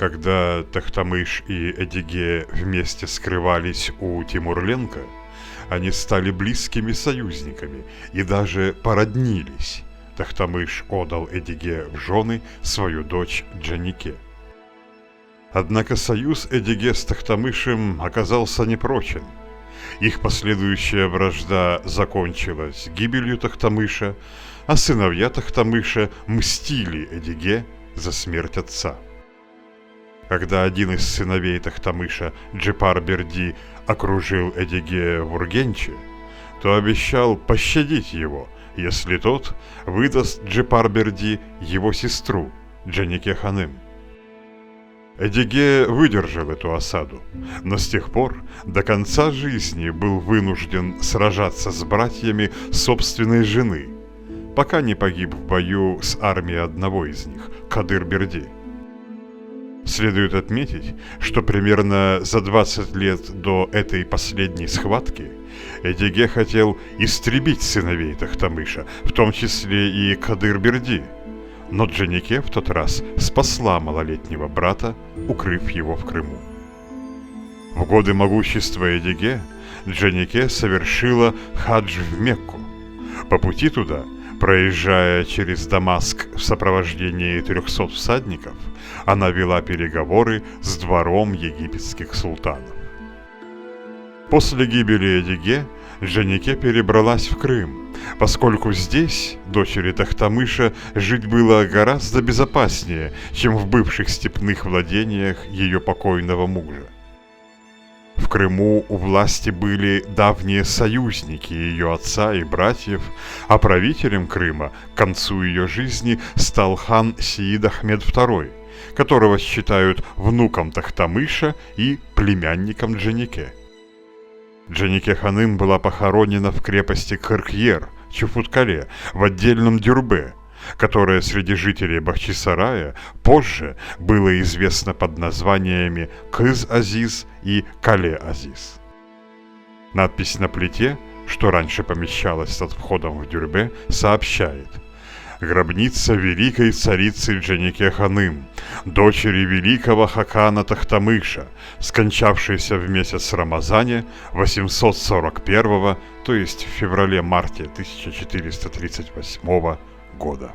Когда Тохтамыш и Эдиге вместе скрывались у Тимурленка, они стали близкими союзниками и даже породнились. Тохтамыш отдал Эдиге в жены свою дочь Джанике. Однако союз Эдиге с Тохтамышем оказался непрочен. Их последующая вражда закончилась гибелью Тохтамыша, а сыновья Тохтамыша мстили Эдиге за смерть отца. Когда один из сыновей Тохтамыша, Джипар-Берди, окружил Эдиге в Ургенче, то обещал пощадить его, если тот выдаст Джипар-Берди его сестру, Джанике-ханым. Эдиге выдержал эту осаду, но с тех пор до конца жизни был вынужден сражаться с братьями собственной жены, пока не погиб в бою с армией одного из них, Кадыр-Берди. Следует отметить, что примерно за 20 лет до этой последней схватки Эдиге хотел истребить сыновей Тохтамыша, в том числе и Кадыр-Берди, но Джанике в тот раз спасла малолетнего брата, укрыв его в Крыму. В годы могущества Эдиге Джанике совершила хадж в Мекку. По пути туда, проезжая через Дамаск в сопровождении 300 всадников, она вела переговоры с двором египетских султанов. После гибели Эдиге Джанике перебралась в Крым, поскольку здесь дочери Тохтамыша жить было гораздо безопаснее, чем в бывших степных владениях ее покойного мужа. В Крыму у власти были давние союзники ее отца и братьев, а правителем Крыма к концу ее жизни стал хан Сеид Ахмед II, которого считают внуком Тохтамыша и племянником Джанике. Джанике-ханым была похоронена в крепости Кыркьер, Чуфуткале, в отдельном дюрбе, которое среди жителей Бахчисарая позже было известно под названиями Кыз-Азиз и Кале-Азиз. Надпись на плите, что раньше помещалась над входом в дюрбе, сообщает: «Гробница великой царицы Джанике-ханым, дочери великого хакана Тохтамыша, скончавшейся в месяц Рамазане 841, то есть в феврале-марте 1438 года».